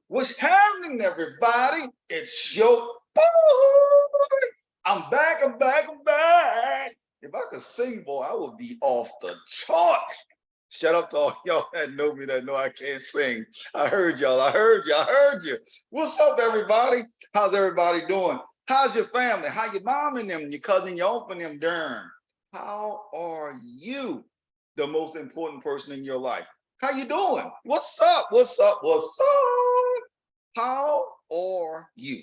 What's happening, everybody? It's your boy. I'm back, I'm back, I'm back. If I could sing, boy, I would be off the chart. Shut up to all y'all that know me that know I can't sing. I heard y'all. I heard you. I heard you. What's up, everybody? How's everybody doing? How's your family? How your mom and them, your cousin, your uncle and them, darn? How are you? The most important person in your life. How you doing? What's up? What's up? What's up? How are you?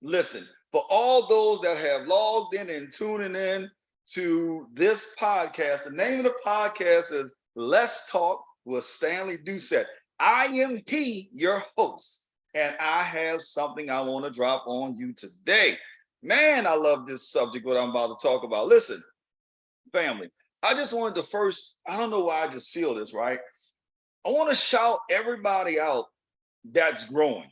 Listen, for all those that have logged in and tuning in to this podcast, the name of the podcast is Let's Talk with Stanley Doucette. I am your host, and I have something I want to drop on you today. Man, I love this subject, what I'm about to talk about. Listen, family, I just wanted to first, I don't know why I just feel this, right? I want to shout everybody out that's growing,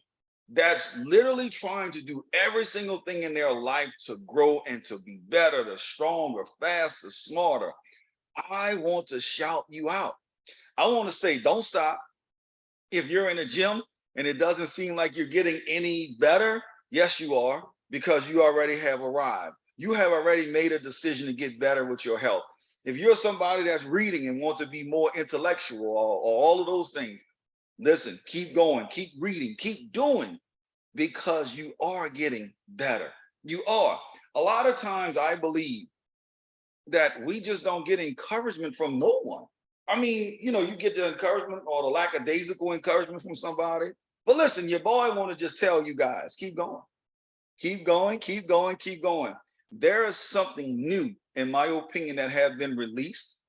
that's literally trying to do every single thing in their life to grow and to be better, to stronger, faster, smarter. I want to shout you out. I want to say, don't stop. If you're in a gym and it doesn't seem like you're getting any better, yes, you are, because you already have arrived. You have already made a decision to get better with your health. If you're somebody that's reading and wants to be more intellectual or all of those things, listen, keep going, keep reading, keep doing because you are getting better. You are. A lot of times I believe that we just don't get encouragement from no one. I mean, you get the encouragement or the lackadaisical encouragement from somebody. But listen, your boy want to just tell you guys, keep going, keep going, keep going, keep going. There is something new, in my opinion, that have been released,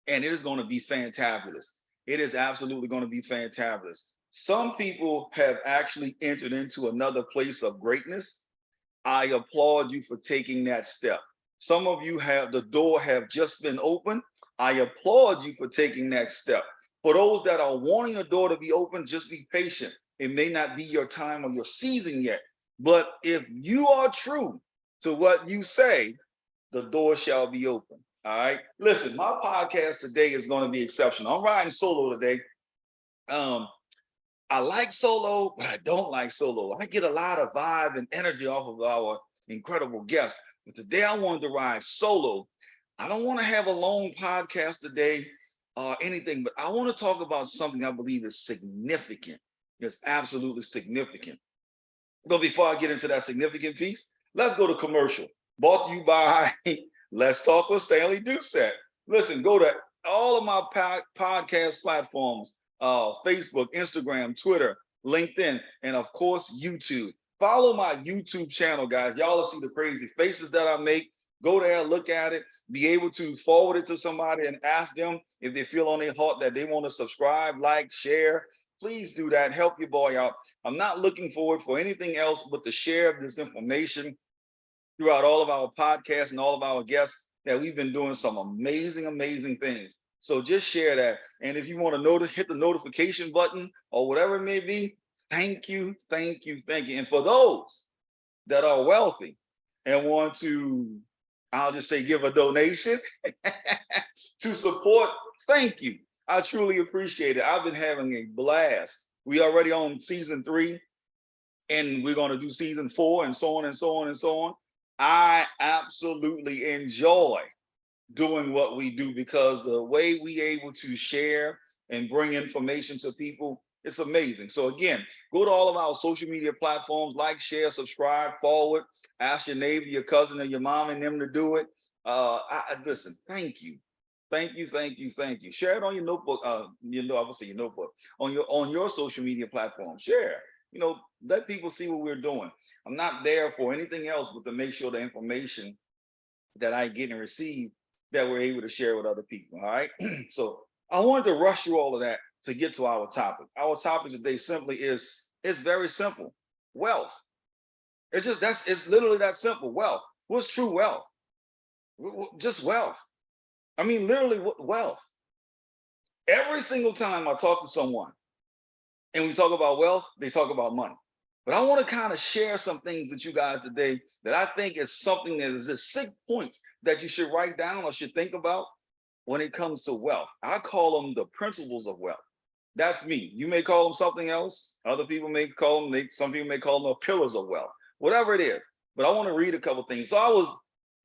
and it is going to be fantabulous. It is absolutely going to be fantabulous. Some people have actually entered into another place of greatness. I applaud you for taking that step. Some of you have the door have just been opened. I applaud you for taking that step. For those that are wanting a door to be open, just be patient. It may not be your time or your season yet, but if you are true to what you say, the door shall be open. All right. Listen, my podcast today is going to be exceptional. I'm riding solo today. Um, I like solo, but I don't like solo. I get a lot of vibe and energy off of our incredible guests. But today I wanted to ride solo. I don't want to have a long podcast today or anything, but I want to talk about something I believe is significant. It's absolutely significant. But before I get into that significant piece, let's go to commercial. Brought to you by Let's Talk with Stanley Doucette. Listen, go to all of my podcast platforms, Facebook, Instagram, Twitter, LinkedIn, and of course, YouTube. Follow my YouTube channel, guys. Y'all will see the crazy faces that I make. Go there, look at it, be able to forward it to somebody and ask them if they feel on their heart that they want to subscribe, like, share. Please do that. Help your boy out. I'm not looking forward for anything else but to share this information throughout all of our podcasts and all of our guests that we've been doing some amazing, amazing things. So just share that. And if you want to hit the notification button or whatever it may be, thank you, thank you, thank you. And for those that are wealthy and want to, I'll just say, give a donation to support, thank you. I truly appreciate it. I've been having a blast. We already on season 3, and we're going to do season 4, and so on and so on and so on. I absolutely enjoy doing what we do because the way we able to share and bring information to people, it's amazing. So again, go to all of our social media platforms, like, share, subscribe, forward, ask your neighbor, your cousin, or your mom and them to do it. Listen, thank you. Thank you, thank you, thank you. Share it on your notebook, obviously your notebook, on your social media platform. Share, let people see what we're doing. I'm not there for anything else but to make sure the information that I get and receive that we're able to share with other people. All right. So I wanted to rush through all of that to get to our topic. Our topic today simply is, it's very simple. Wealth. It's literally that simple. Wealth. What's true wealth? Just wealth. I mean, literally wealth. Every single time I talk to someone and we talk about wealth, they talk about money. But I want to kind of share some things with you guys today that I think is something that is the 6 points that you should write down or should think about when it comes to wealth. I call them the principles of wealth. That's me. You may call them something else. Other people may call them, some people may call them the pillars of wealth, whatever it is. But I want to read a couple things. So I was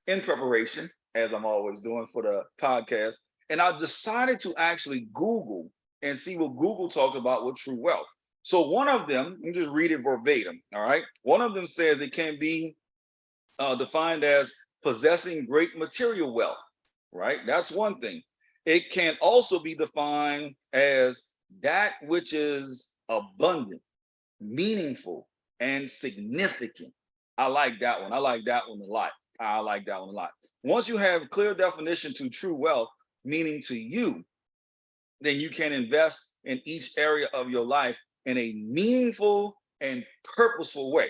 in preparation, as I'm always doing for the podcast, and I decided to actually Google and see what Google talked about with true wealth. So one of them, let me just read it verbatim. All right. One of them says it can be defined as possessing great material wealth, right? That's one thing. It can also be defined as that which is abundant, meaningful, and significant. I like that one. I like that one a lot. I like that one a lot. Once you have clear definition to true wealth, meaning to you, then you can invest in each area of your life in a meaningful and purposeful way.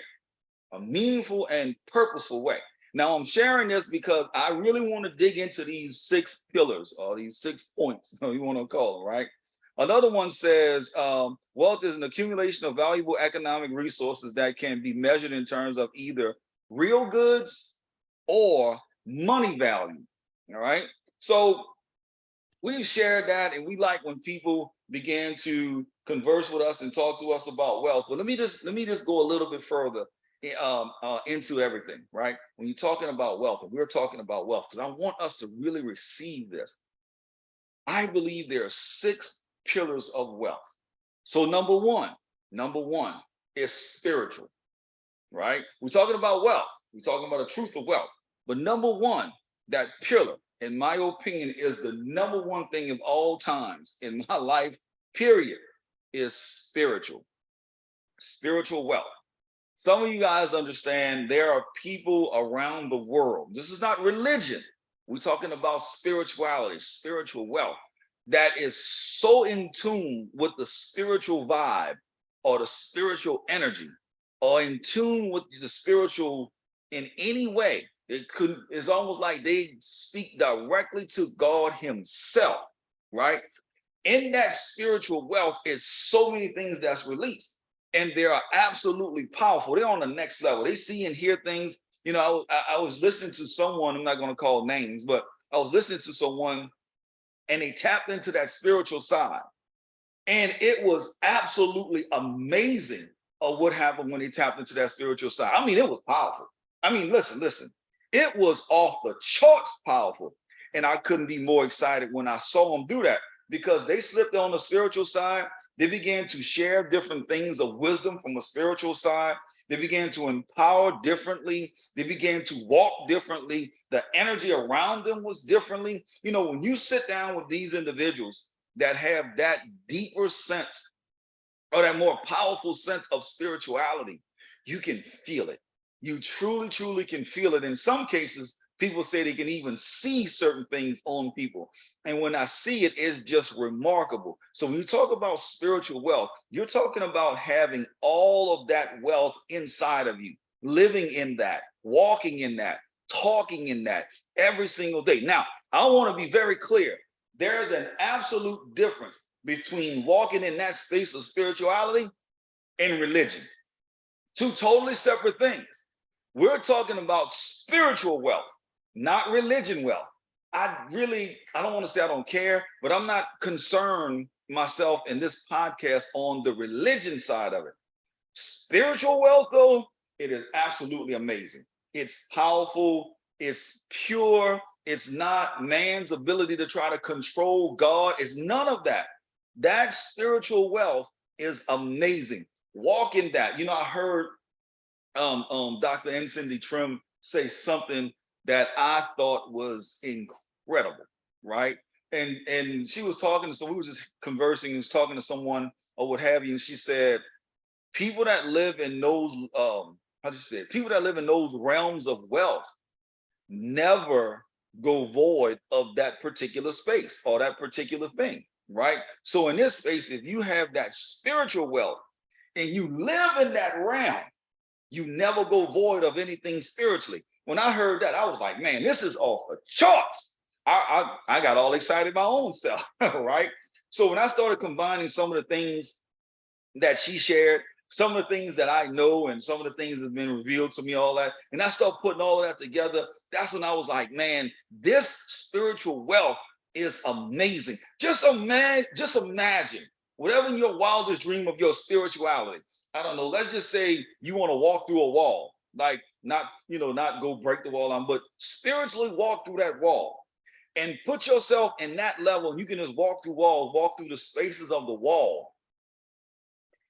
A meaningful and purposeful way. Now, I'm sharing this because I really want to dig into these 6 pillars or these 6 points, you want to call them, right? Another one says wealth is an accumulation of valuable economic resources that can be measured in terms of either real goods or money value. All right. So we've shared that, and we like when people begin to converse with us and talk to us about wealth. But let me just go a little bit further into everything, right? When you're talking about wealth, and we're talking about wealth, because I want us to really receive this. I believe there are 6 pillars of wealth. So number one is spiritual, right? We're talking about wealth. We're talking about the truth of wealth. But number one, that pillar, in my opinion, is the number one thing of all times in my life, period, is spiritual wealth. Some of you guys understand there are people around the world. This is not religion. We're talking about spirituality, spiritual wealth that is so in tune with the spiritual vibe or the spiritual energy or in tune with the spiritual in any way. It's almost like they speak directly to God himself, right? In that spiritual wealth is so many things that's released, and they are absolutely powerful. They're on the next level. They see and hear things. You know, I was listening to someone, I'm not going to call names, but I was listening to someone and they tapped into that spiritual side. And it was absolutely amazing of what happened when they tapped into that spiritual side. I mean, it was powerful. I mean, listen, it was off the charts powerful. And I couldn't be more excited when I saw them do that, because they slipped on the spiritual side. They began to share different things of wisdom from a spiritual side. They began to empower differently. They began to walk differently. The energy around them was differently. You know, when you sit down with these individuals that have that deeper sense or that more powerful sense of spirituality, you can feel it. You truly can feel it. In some cases, people say they can even see certain things on people. And when I see it, it's just remarkable. So when you talk about spiritual wealth, you're talking about having all of that wealth inside of you, living in that, walking in that, talking in that every single day. Now, I want to be very clear. There is an absolute difference between walking in that space of spirituality and religion. 2 totally separate things. We're talking about spiritual wealth, not religion wealth. I don't want to say I don't care, but I'm not concerned myself in this podcast on the religion side of it. Spiritual wealth, though, it is absolutely amazing. It's powerful, it's pure, it's not man's ability to try to control God. It's none of that. That spiritual wealth is amazing. Walk in that. You know, I heard Dr. N. Cindy Trim say something that I thought was incredible, right? And she was talking to, so we were just conversing and was talking to someone or what have you, and she said, people that live in those people that live in those realms of wealth never go void of that particular space or that particular thing, right? So in this space, if you have that spiritual wealth and you live in that realm, you never go void of anything spiritually. When I heard that, I was like, man, this is off the charts. I got all excited my own self, right? So when I started combining some of the things that she shared, some of the things that I know and some of the things that have been revealed to me, all that, and I started putting all of that together, that's when I was like, man, this spiritual wealth is amazing. Just imagine whatever in your wildest dream of your spirituality. I don't know. Let's just say you want to walk through a wall, like not, not go break the wall on, but spiritually walk through that wall and put yourself in that level. And you can just walk through walls, walk through the spaces of the wall,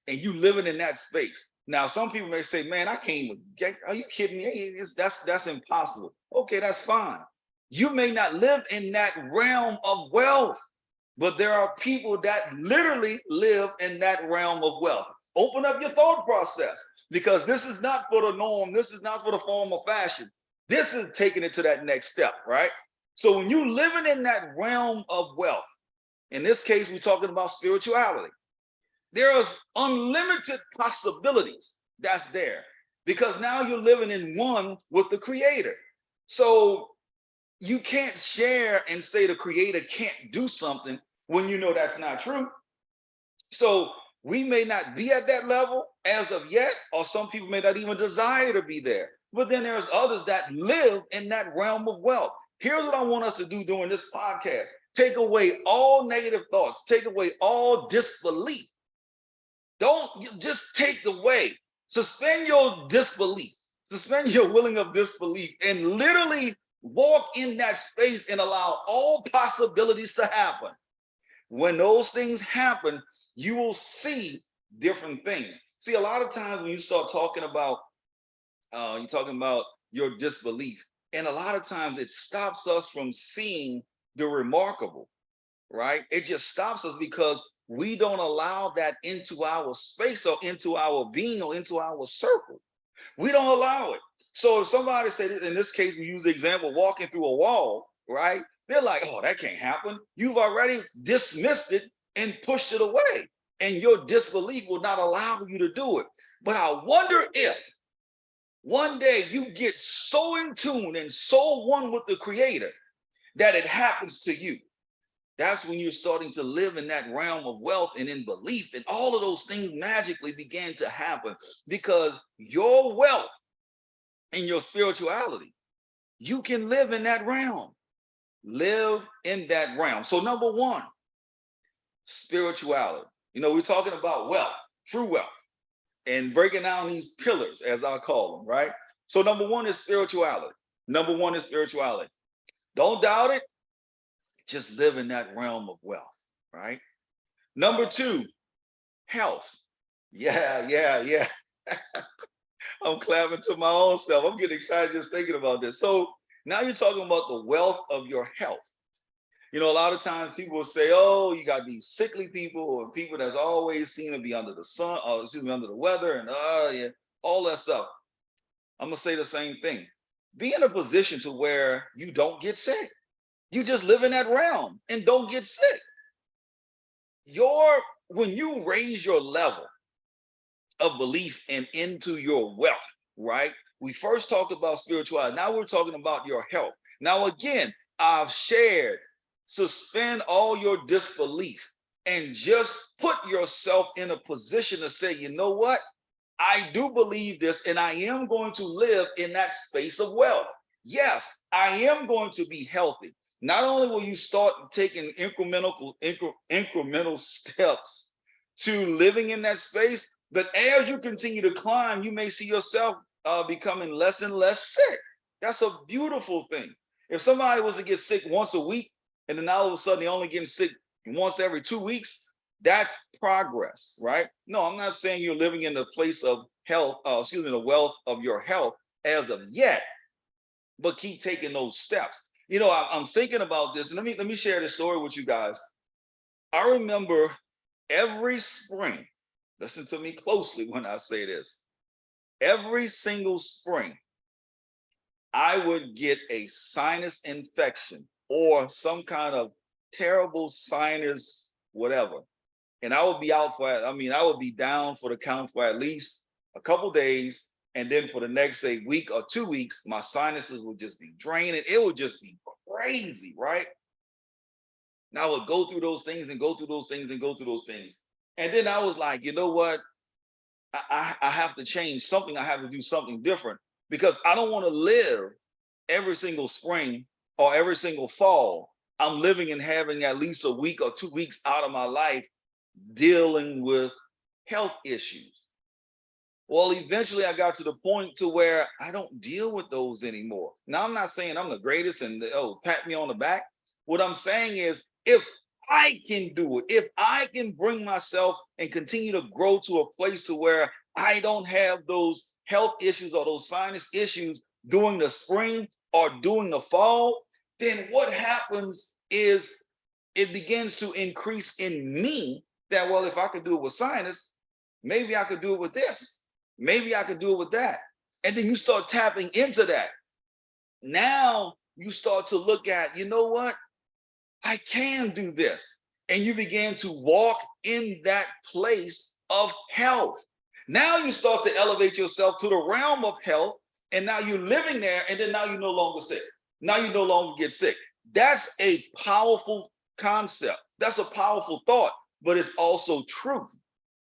and you living in that space. Now, some people may say, man, I can't even get, are you kidding me? That's impossible. Okay, that's fine. You may not live in that realm of wealth, but there are people that literally live in that realm of wealth. Open up your thought process, because this is not for the norm. This is not for the form of fashion. This is taking it to that next step, right? So when you're living in that realm of wealth, in this case, we're talking about spirituality, there's unlimited possibilities that's there, because now you're living in one with the creator. So you can't share and say the creator can't do something when you know that's not true. So we may not be at that level as of yet, or some people may not even desire to be there. But then there's others that live in that realm of wealth. Here's what I want us to do during this podcast. Take away all negative thoughts. Take away all disbelief. Don't just take away. Suspend your disbelief. Suspend your willing of disbelief and literally walk in that space and allow all possibilities to happen. When those things happen, you will see different things. See, a lot of times when you start talking about, you're talking about your disbelief, and a lot of times it stops us from seeing the remarkable, right? It just stops us because we don't allow that into our space or into our being or into our circle. We don't allow it. So if somebody said, in this case, we use the example walking through a wall, right? They're like, oh, that can't happen. You've already dismissed it and pushed it away, and your disbelief will not allow you to do it. But I wonder if one day you get so in tune and so one with the creator that it happens to you. That's when you're starting to live in that realm of wealth and in belief, and all of those things magically began to happen, because your wealth and your spirituality, you can live in that realm. Live in that realm. So number one, spirituality. We're talking about wealth, true wealth, and breaking down these pillars, as I call them, right? So number one is spirituality. Number one is spirituality. Don't doubt it. Just live in that realm of wealth, right? Number two, health. Yeah. I'm clapping to my own self. I'm getting excited just thinking about this. So now you're talking about the wealth of your health. A lot of times people will say, oh, you got these sickly people or people that's always seem to be under the sun, or excuse me, under the weather, and yeah, all that stuff. I'm gonna say the same thing. Be in a position to where you don't get sick. You just live in that realm and don't get sick. When you raise your level of belief and into your wealth, right? We first talked about spirituality. Now we're talking about your health. Now, again, I've shared, suspend all your disbelief and just put yourself in a position to say, you know what? I do believe this, and I am going to live in that space of wealth. Yes, I am going to be healthy. Not only will you start taking incremental steps to living in that space, but as you continue to climb, you may see yourself becoming less and less sick. That's a beautiful thing. If somebody was to get sick once a week, and then all of a sudden they're only getting sick once every 2 weeks, that's progress, right? No, I'm not saying you're living in the place of health, the wealth of your health as of yet, but keep taking those steps. I'm thinking about this, and let me share this story with you guys. I remember every spring, listen to me closely when I say this, every single spring, I would get a sinus infection or some kind of terrible sinus, whatever. And I would be out I would be down for the count for at least a couple days. And then for the next, say, week or 2 weeks, my sinuses would just be draining. It would just be crazy, right? Now I would go through those things and go through those things and go through those things. And then I was like, you know what? I have to change something. I have to do something different, because I don't want to live every single spring or every single fall. I'm living and having at least a week or 2 weeks out of my life dealing with health issues. Well, eventually I got to the point to where I don't deal with those anymore. Now, I'm not saying I'm the greatest and oh, pat me on the back. What I'm saying is if I can do it, if I can bring myself and continue to grow to a place to where I don't have those health issues or those sinus issues during the spring or during the fall, then what happens is it begins to increase in me that, well, if I could do it with sinus, maybe I could do it with this. Maybe I could do it with that. And then you start tapping into that. Now you start to look at, you know what? I can do this. And you begin to walk in that place of health. Now you start to elevate yourself to the realm of health. And now you're living there. And then now you're no longer sick. Now you no longer get sick. That's a powerful concept. That's a powerful thought, but it's also truth.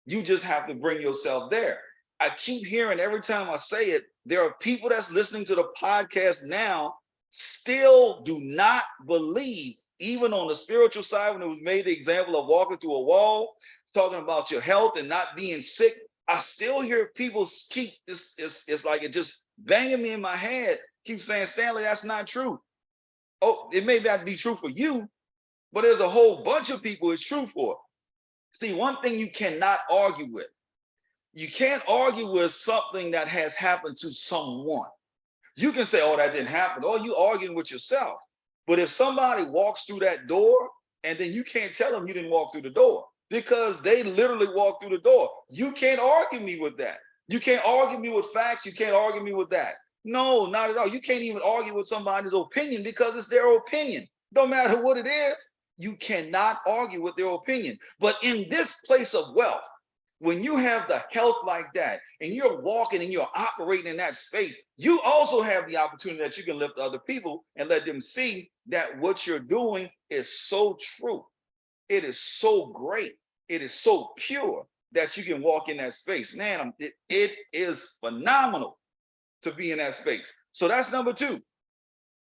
You just have to bring yourself there. I keep hearing every time I say it, there are people that's listening to the podcast now still do not believe, even on the spiritual side, when it was made the example of walking through a wall, talking about your health and not being sick. I still hear people keep, it's like it just banging me in my head, keep saying, Stanley, that's not true. Oh, it may not be true for you, but there's a whole bunch of people it's true for. See, one thing you cannot argue with, you can't argue with something that has happened to someone. You can say, oh, that didn't happen, or you arguing with yourself. But if somebody walks through that door, and then you can't tell them you didn't walk through the door because they literally walked through the door. You can't argue me with that. You can't argue me with facts. You can't argue me with that. No, not at all. You can't even argue with somebody's opinion because it's their opinion. No matter what it is, you cannot argue with their opinion. But in this place of wealth, when you have the health like that and you're walking and you're operating in that space, you also have the opportunity that you can lift other people and let them see that what you're doing is so true. It is so great. It is so pure that you can walk in that space. Man, it is phenomenal to be in that space. So that's number two.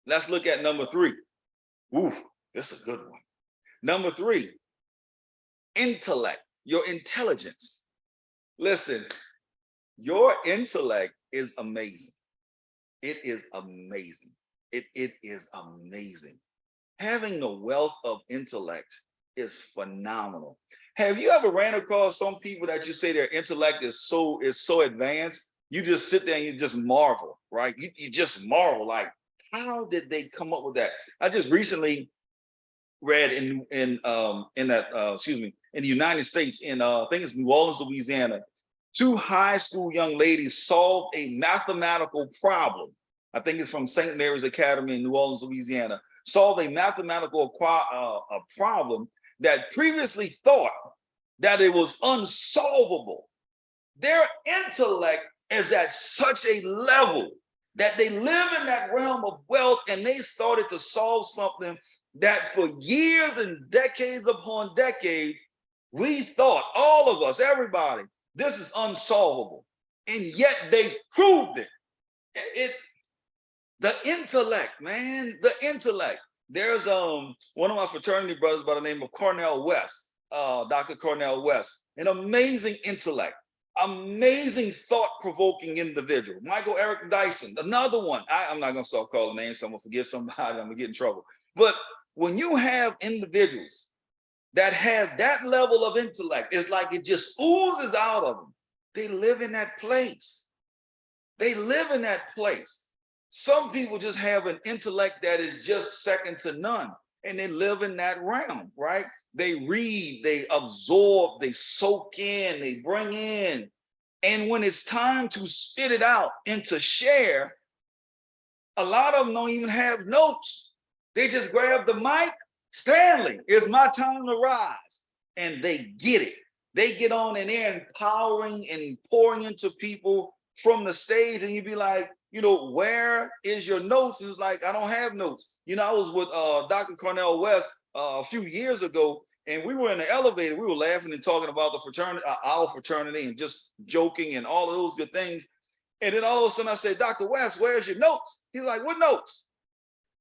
Let's look at number three. Ooh, this is a good one. Number three, intellect, your intelligence. Listen, your intellect is amazing. It is amazing. It is amazing. Having the wealth of intellect is phenomenal. Have you ever ran across some people that you say their intellect is so advanced? You just sit there and you just marvel, right? You just marvel, like, how did they come up with that? I just recently read in the United States, in I think it's New Orleans, Louisiana, two high school young ladies solved a mathematical problem. I think it's from St. Mary's Academy in New Orleans, Louisiana. Solved a mathematical problem that previously thought that it was unsolvable. Their intellect is at such a level that they live in that realm of wealth, and they started to solve something that for years and decades upon decades, we thought, all of us, everybody, this is unsolvable. And yet they proved it. The intellect, man, the intellect. There's one of my fraternity brothers by the name of Cornel West, Dr. Cornel West, an amazing intellect, amazing thought-provoking individual. Michael Eric Dyson, another one. I'm not gonna start calling names, so I'm gonna forget somebody, I'm gonna get in trouble. But when you have individuals that have that level of intellect, it's like it just oozes out of them. They live in that place. They live in that place. Some people just have an intellect that is just second to none, and they live in that realm, right? They read, they absorb, they soak in, they bring in. And when it's time to spit it out and to share, a lot of them don't even have notes. They just grab the mic. Stanley, it's my time to rise. And they get it. They get on and they're empowering and pouring into people from the stage. And you'd be like, you know, where is your notes? And it's like, I don't have notes. You know, I was with Dr. Cornel West a few years ago, and we were in the elevator. We were laughing and talking about the fraternity, our fraternity, and just joking and all of those good things. And then all of a sudden I said, Dr. West, where's your notes? He's like, what notes?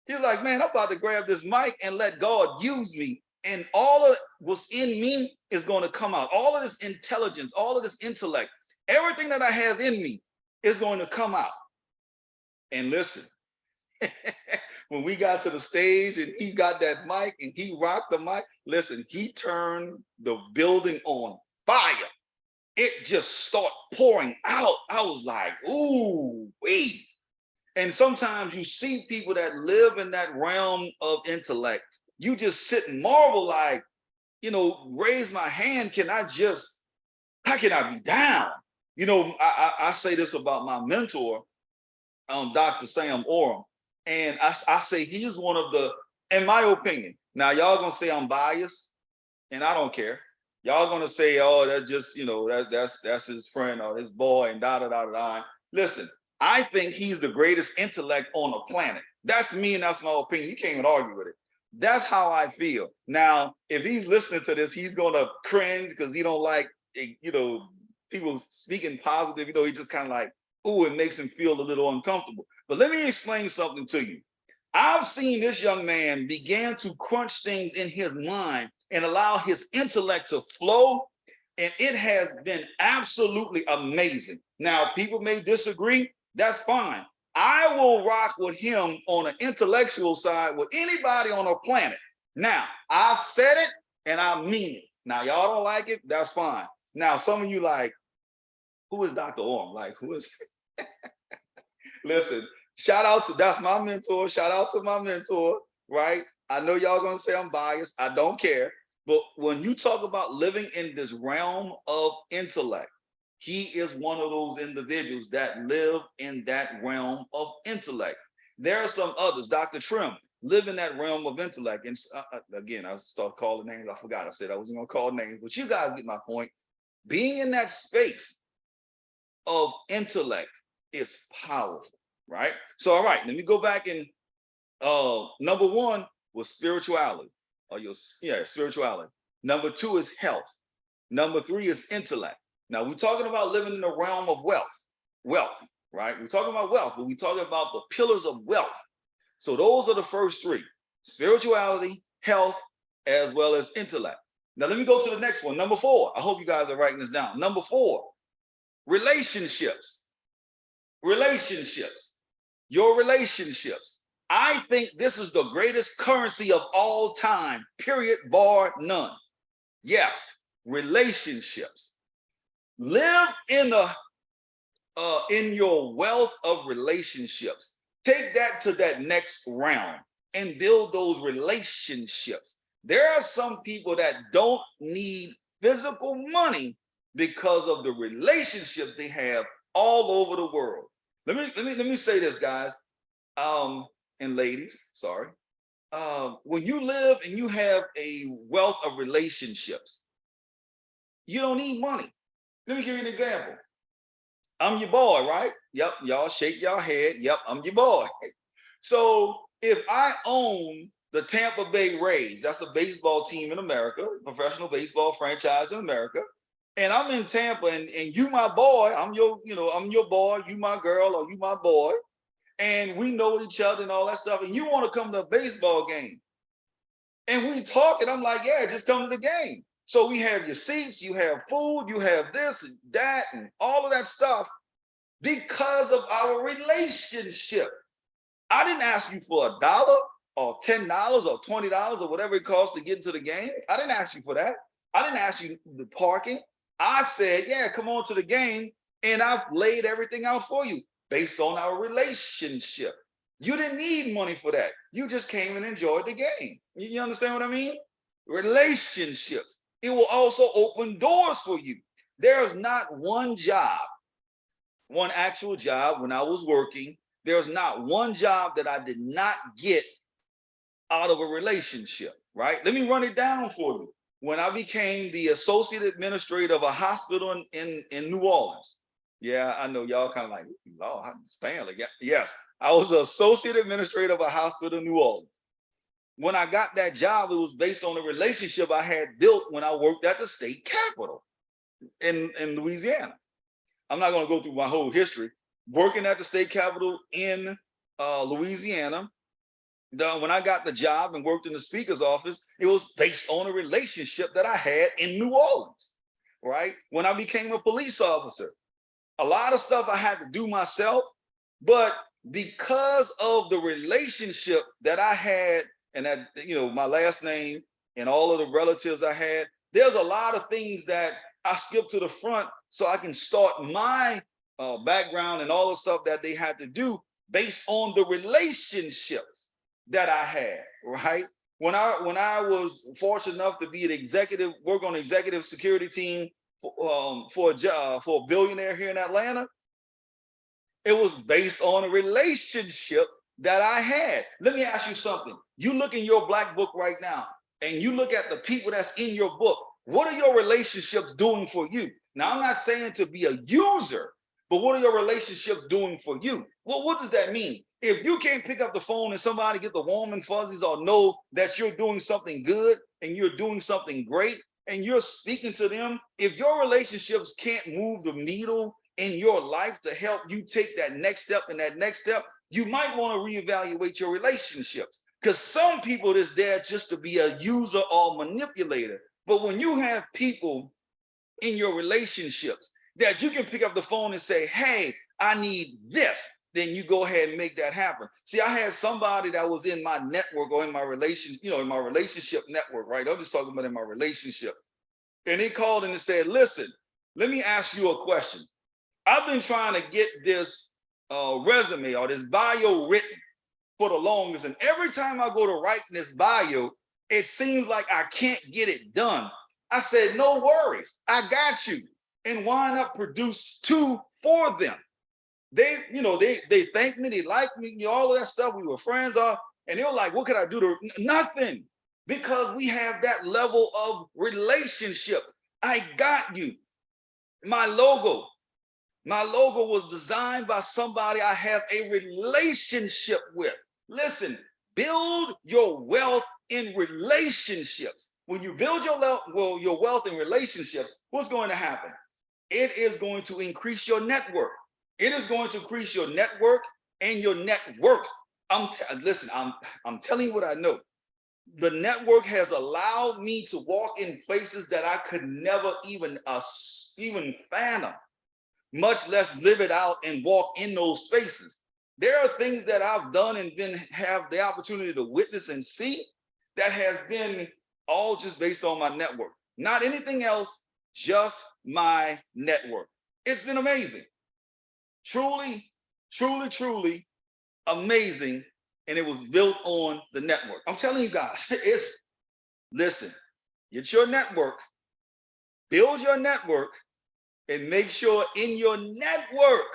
He's like, man, I'm about to grab this mic and let God use me and all of what's in me is going to come out. All of this intelligence, all of this intellect, everything that I have in me is going to come out. And listen, when we got to the stage and he got that mic and he rocked the mic, listen, he turned the building on fire. It just started pouring out. I was like, ooh, wait. And sometimes you see people that live in that realm of intellect. You just sit and marvel, like, raise my hand. How can I be down? I say this about my mentor, Dr. Sam Oram. And I say he's one of the, in my opinion, now y'all gonna say I'm biased, and I don't care. Y'all gonna say, oh, that's just, that's his friend or his boy and da da da da. Listen, I think he's the greatest intellect on the planet. That's me, and that's my opinion. You can't even argue with it. That's how I feel. Now, if he's listening to this, he's gonna cringe because he don't like, people speaking positive. He just kind of like, ooh, it makes him feel a little uncomfortable. But let me explain something to you. I've seen this young man begin to crunch things in his mind and allow his intellect to flow, and it has been absolutely amazing. Now, people may disagree. That's fine. I will rock with him on an intellectual side with anybody on the planet. Now, I said it and I mean it. Now, y'all don't like it. That's fine. Now, some of you like, who is Dr. Orm? Like, who is? Listen, shout out to, that's my mentor. Shout out to my mentor, right? I know y'all gonna say I'm biased. I don't care. But when you talk about living in this realm of intellect, he is one of those individuals that live in that realm of intellect. There are some others. Dr. Trim live in that realm of intellect. And again, I start calling names. I forgot. I said I wasn't gonna call names, but you guys get my point. Being in that space of intellect is powerful, right? So, all right, let me go back and number one was spirituality, or spirituality. Number two is health. Number three is intellect. Now we're talking about living in the realm of wealth, right? We're talking about wealth, but we're talking about the pillars of wealth. So those are the first three: spirituality, health, as well as intellect. Now let me go to the next one, number four. I hope you guys are writing this down. Number four, relationships. Relationships. Your relationships. I think this is the greatest currency of all time, period, bar none. Yes, relationships. Live in your wealth of relationships. Take that to that next round and build those relationships. There are some people that don't need physical money because of the relationship they have all over the world. Let me say this, guys, and ladies. Sorry. When you live and you have a wealth of relationships, you don't need money. Let me give you an example. I'm your boy, right? Yep. Y'all shake your head. Yep, I'm your boy. So if I own the Tampa Bay Rays, that's a baseball team in America, professional baseball franchise in America, and I'm in Tampa, and you my boy, I'm your boy, you my girl, or you my boy, and we know each other and all that stuff, and you want to come to a baseball game, and we talk, and I'm like, yeah, just come to the game. So we have your seats, you have food, you have this and that, and all of that stuff because of our relationship. I didn't ask you for $1 or $10 or $20 or whatever it costs to get into the game. I didn't ask you for that. I didn't ask you the parking. I said, yeah, come on to the game. And I've laid everything out for you based on our relationship. You didn't need money for that. You just came and enjoyed the game. You understand what I mean? Relationships. It will also open doors for you. There's not one job, one actual job when I was working. There's not one job that I did not get out of a relationship, right? Let me run it down for you. When I became the associate administrator of a hospital in New Orleans. Yeah, I know y'all kind of like, Lord, Stanley. Yes, I was the associate administrator of a hospital in New Orleans. When I got that job, it was based on a relationship I had built when I worked at the state capitol in Louisiana. I'm not going to go through my whole history. Working at the state capitol in Louisiana, When I got the job and worked in the speaker's office, it was based on a relationship that I had in New Orleans, right? When I became a police officer, a lot of stuff I had to do myself, but because of the relationship that I had and that, my last name and all of the relatives I had, there's a lot of things that I skipped to the front so I can start my background and all the stuff that they had to do based on the relationships that I had, right? When I was fortunate enough to be an executive, work on the executive security team for a job for a billionaire here in Atlanta, it was based on a relationship that I had. Let me ask you something. You look in your black book right now, and you look at the people that's in your book. What are your relationships doing for you? Now, I'm not saying to be a user, but what are your relationships doing for you? Well, what does that mean? If you can't pick up the phone and somebody get the warm and fuzzies or know that you're doing something good and you're doing something great and you're speaking to them, if your relationships can't move the needle in your life to help you take that next step and that next step, you might want to reevaluate your relationships. Because some people is there just to be a user or manipulator. But when you have people in your relationships that you can pick up the phone and say, hey, I need this, then you go ahead and make that happen. See, I had somebody that was in my network or in my relation, in my relationship network, right? I'm just talking about in my relationship. And he called and said, listen, let me ask you a question. I've been trying to get this resume or this bio written for the longest. And every time I go to writing this bio, it seems like I can't get it done. I said, no worries, I got you. And why not produce 2 for them? They thanked me, they liked me, all of that stuff. We were friends, and they were like, what could I do to nothing? Because we have that level of relationships. I got you. My logo was designed by somebody I have a relationship with. Listen, build your wealth in relationships. When you build your wealth in relationships, what's going to happen? It is going to increase your network. It is going to increase your network and your net worth. Listen, I'm telling you what I know. The network has allowed me to walk in places that I could never even fathom, much less live it out and walk in those spaces. There are things that I've done and have the opportunity to witness and see that has been all just based on my network. Not anything else, just my network. It's been amazing. Truly, truly, truly amazing. And it was built on the network. I'm telling you guys, listen, get your network, build your network, and make sure in your network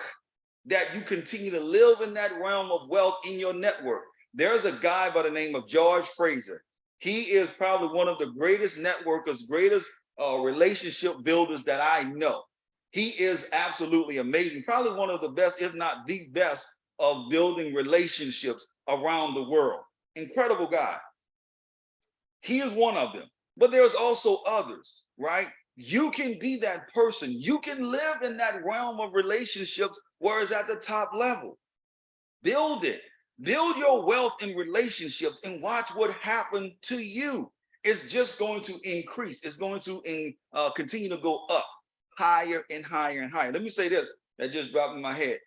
that you continue to live in that realm of wealth in your network. There's a guy by the name of George Fraser. He is probably one of the greatest networkers, greatest relationship builders that I know. He is absolutely amazing. Probably one of the best, if not the best, of building relationships around the world. Incredible guy. He is one of them. But there's also others, right? You can be that person. You can live in that realm of relationships where it's at the top level. Build it. Build your wealth in relationships and watch what happens to you. It's just going to increase. It's going to continue to go up higher and higher and higher. Let me say this that just dropped in my head.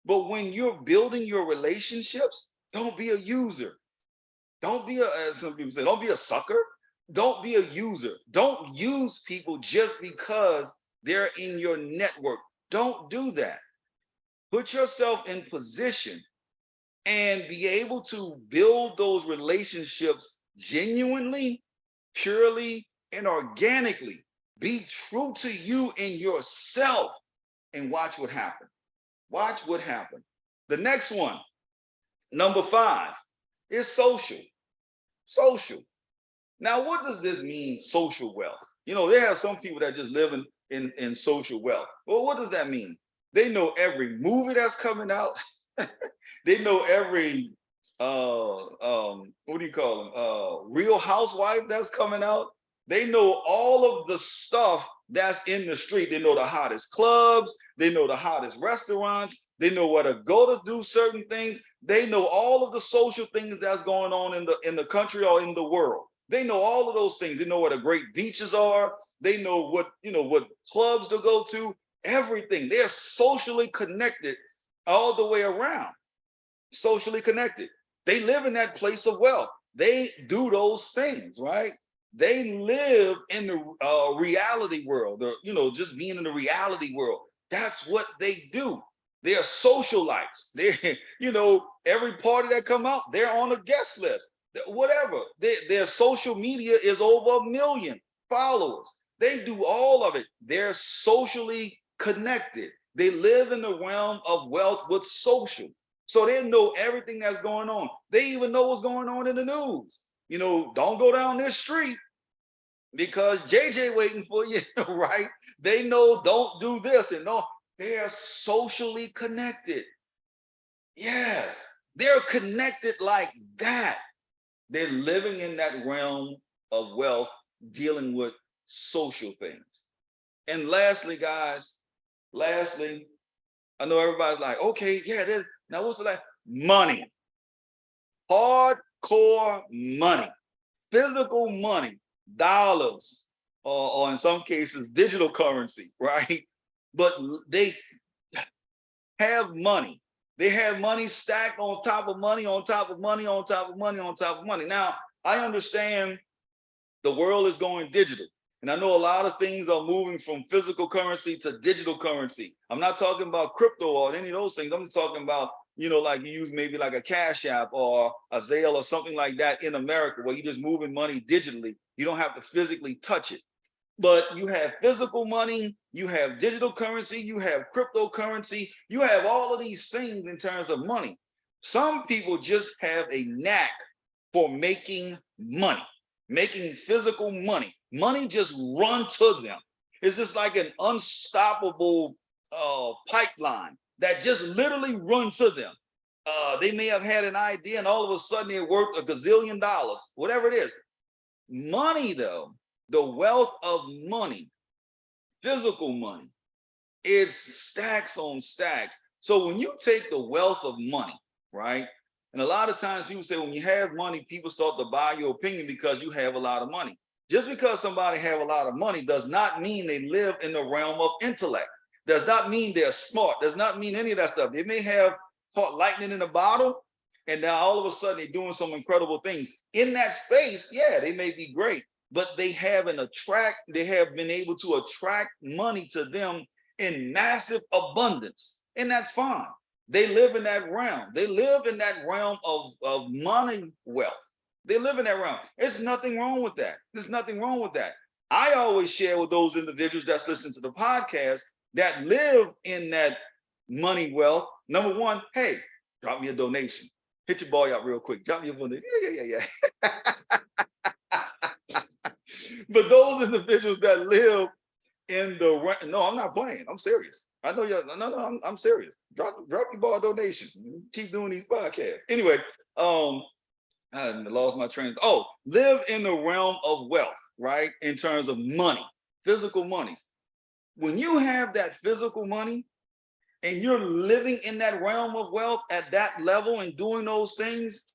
But when you're building your relationships, don't be a user. Don't be as some people say, don't be a sucker. Don't be a user. Don't use people just because they're in your network. Don't do that. Put yourself in position and be able to build those relationships genuinely, purely, and organically. Be true to you and yourself and watch what happens. Watch what happens. The next one, number 5, is social. Social. Now, what does this mean, social wealth? They have some people that just live in social wealth. Well, what does that mean? They know every movie that's coming out. They know every what do you call them? Real Housewife that's coming out. They know all of the stuff that's in the street. They know the hottest clubs, they know the hottest restaurants, they know where to go to do certain things. They know all of the social things that's going on in the country or in the world. They know all of those things. They know where the great beaches are. They know what, what clubs to go to, everything. They're socially connected all the way around. Socially connected. They live in that place of wealth. They do those things, right? They live in the reality world, or just being in the reality world. That's what they do. They're socialites. They're, every party that come out, they're on a guest list. Whatever. Their social media is over 1 million followers. They do all of it. They're socially connected. They live in the realm of wealth with social. So they know everything that's going on. They even know what's going on in the news. Don't go down this street because JJ waiting for you, right? They know don't do this and no, they are socially connected. Yes, they're connected like that. They're living in that realm of wealth, dealing with social things. And lastly, guys, I know everybody's like, okay, yeah, now what's the last? Money. Hardcore money. Physical money. Dollars. Or in some cases, digital currency, right? But they have money. They have money stacked on top of money, on top of money, on top of money, on top of money. Now, I understand the world is going digital. And I know a lot of things are moving from physical currency to digital currency. I'm not talking about crypto or any of those things. I'm talking about, like you use maybe like a Cash App or a Zelle or something like that in America, where you're just moving money digitally. You don't have to physically touch it. But you have physical money, you have digital currency, you have cryptocurrency, you have all of these things in terms of money. Some people just have a knack for making money, making physical money. Money just run to them. It's just like an unstoppable pipeline that just literally run to them. They may have had an idea and all of a sudden it worked $1 gazillion, whatever it is. Money, though, the wealth of money, physical money, it's stacks on stacks. So when you take the wealth of money, right? And a lot of times people say when you have money, people start to buy your opinion because you have a lot of money. Just because somebody have a lot of money does not mean they live in the realm of intellect. Does not mean they're smart. Does not mean any of that stuff. They may have caught lightning in a bottle, and now all of a sudden they're doing some incredible things. In that space, yeah, they may be great, but they have been able to attract money to them in massive abundance. And that's fine. They live in that realm. They live in that realm of money wealth. They live in that realm. There's nothing wrong with that. There's nothing wrong with that. I always share with those individuals that's listening to the podcast that live in that money wealth. Number one, hey, drop me a donation. Hit your boy out real quick. Drop me a donation. Yeah. But those individuals that live in the no, I'm not playing. I'm serious. I know you. No, I'm serious. Drop your ball donation. Keep doing these podcasts. Anyway, I lost my train. Oh, live in the realm of wealth, right? In terms of money, physical monies. When you have that physical money and you're living in that realm of wealth at that level and doing those things,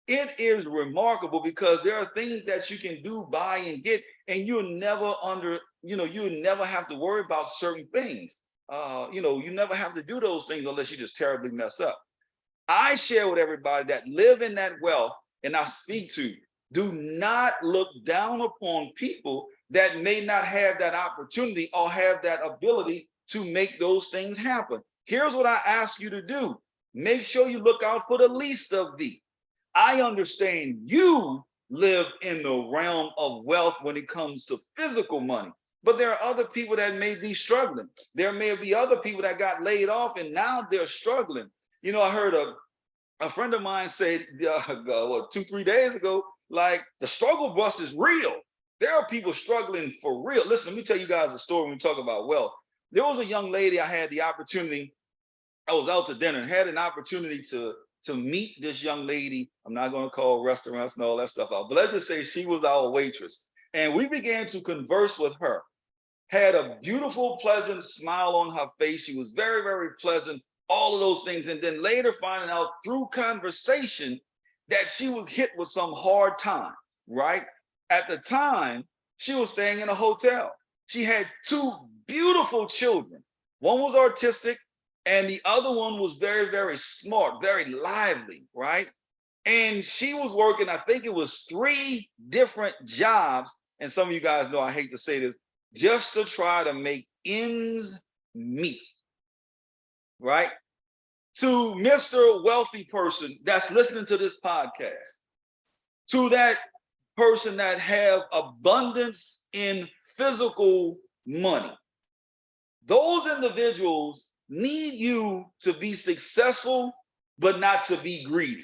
it is remarkable because there are things that you can do, buy and get, and you'll never you never have to worry about certain things. You never have to do those things unless you just terribly mess up. I share with everybody that live in that wealth, and I speak to you. Do not look down upon people that may not have that opportunity or have that ability to make those things happen. Here's what I ask you to do. Make sure you look out for the least of thee. I understand you live in the realm of wealth when it comes to physical money, but there are other people that may be struggling. There may be other people that got laid off and now they're struggling. I heard a friend of mine say 2-3 days ago, like the struggle bus is real. There are people struggling for real. Listen, let me tell you guys a story when we talk about wealth. There was a young lady I had the opportunity, I was out to dinner and had an opportunity to meet this young lady. I'm not going to call restaurants and all that stuff out, but let's just say she was our waitress. And we began to converse with her. had a beautiful, pleasant smile on her face. She was very, very pleasant, all of those things. And then later finding out through conversation that she was hit with some hard time, right? At the time, she was staying in a hotel. She had two beautiful children. One was autistic, and the other one was very, very smart, very lively, right? And she was working, I think it was 3 different jobs. And some of you guys know I hate to say this, just to try to make ends meet, right? To Mr. Wealthy person that's listening to this podcast, to that person that have abundance in physical money, those individuals need you to be successful, but not to be greedy.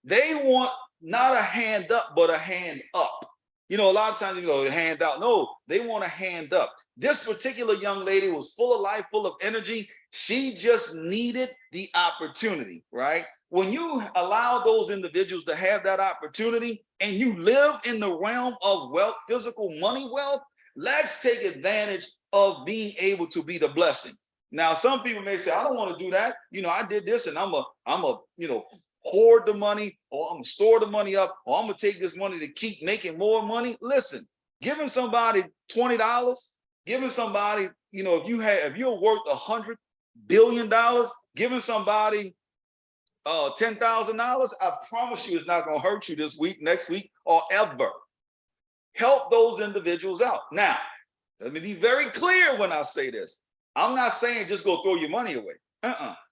They want not a hand up, but a hand up. You know, a lot of times, hand out. No, they want a hand up. This particular young lady was full of life, full of energy. She just needed the opportunity, right? When you allow those individuals to have that opportunity and you live in the realm of wealth, physical money wealth, let's take advantage of being able to be the blessing. Now, some people may say, I don't want to do that. I did this and I'm a hoard the money, or I'm gonna store the money up, or I'm gonna take this money to keep making more money. Listen, giving somebody $20, giving somebody, if you're worth $100 billion, giving somebody $10,000, I promise you it's not gonna hurt you this week, next week, or ever. Help those individuals out. Now, let me be very clear when I say this. I'm not saying just go throw your money away.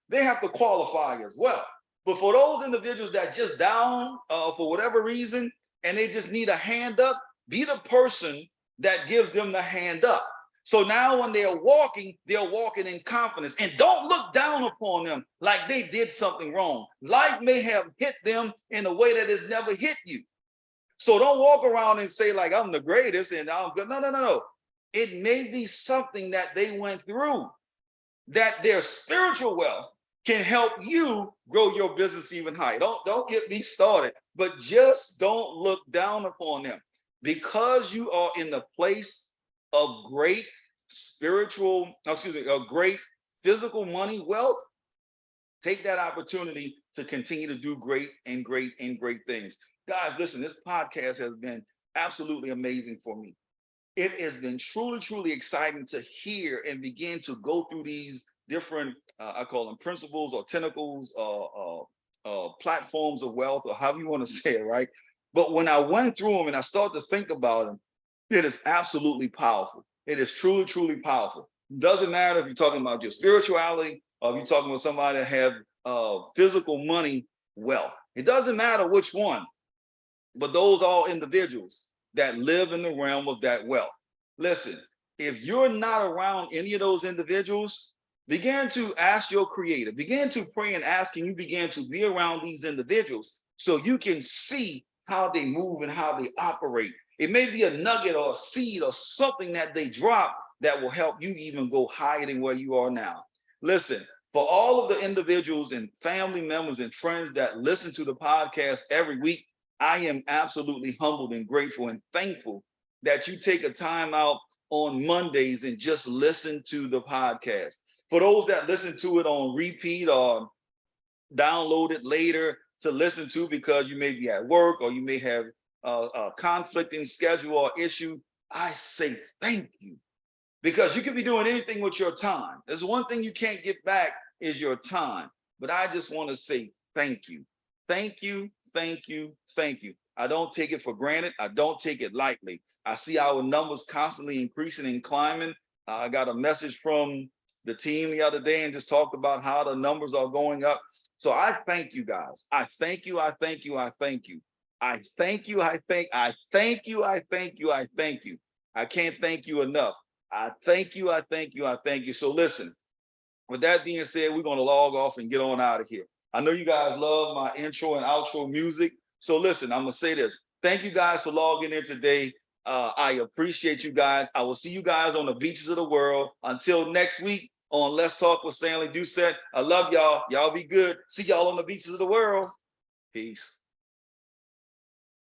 They have to qualify as well. But for those individuals that just down for whatever reason, and they just need a hand up, be the person that gives them the hand up. So now when they're walking in confidence, and don't look down upon them like they did something wrong. Life may have hit them in a way that has never hit you. So don't walk around and say like, I'm the greatest and I'm good. No. It may be something that they went through, that their spiritual wealth can help you grow your business even higher. Don't get me started, but just don't look down upon them. Because you are in the place of great great physical money wealth, take that opportunity to continue to do great things. Guys, listen, this podcast has been absolutely amazing for me. It has been truly, truly exciting to hear and begin to go through these different, I call them principles or tentacles, platforms of wealth, or however you want to say it, right? But when I went through them and I started to think about them, it is absolutely powerful. It is truly, truly powerful. Doesn't matter if you're talking about your spirituality or if you're talking about somebody that have physical money wealth. It doesn't matter which one, but those are individuals that live in the realm of that wealth. Listen, if you're not around any of those individuals, begin to ask your creator, begin to pray and ask, and you begin to be around these individuals so you can see how they move and how they operate. It may be a nugget or a seed or something that they drop that will help you even go higher than where you are now. Listen, for all of the individuals and family members and friends that listen to the podcast every week, I am absolutely humbled and grateful and thankful that you take a time out on Mondays and just listen to the podcast. For those that listen to it on repeat or download it later to listen to because you may be at work or you may have a conflicting schedule or issue, I say thank you, because you can be doing anything with your time. There's one thing you can't get back is your time. But I just want to say thank you. Thank you, thank you, thank you. I don't take it for granted. I don't take it lightly. I see our numbers constantly increasing and climbing. I got a message from the team the other day and just talked about how the numbers are going up. So I thank you guys. I thank you. I thank you. I thank you. I thank you. I thank you. I thank you. I thank you. I can't thank you enough. I thank you. I thank you. I thank you. So listen, with that being said, we're going to log off and get on out of here. I know you guys love my intro and outro music. So listen, I'm going to say this. Thank you guys for logging in today. I appreciate you guys. I will see you guys on the beaches of the world. Until next week on Let's Talk with Stanley Doucette. I love y'all. Y'all be good. See y'all on the beaches of the world. Peace.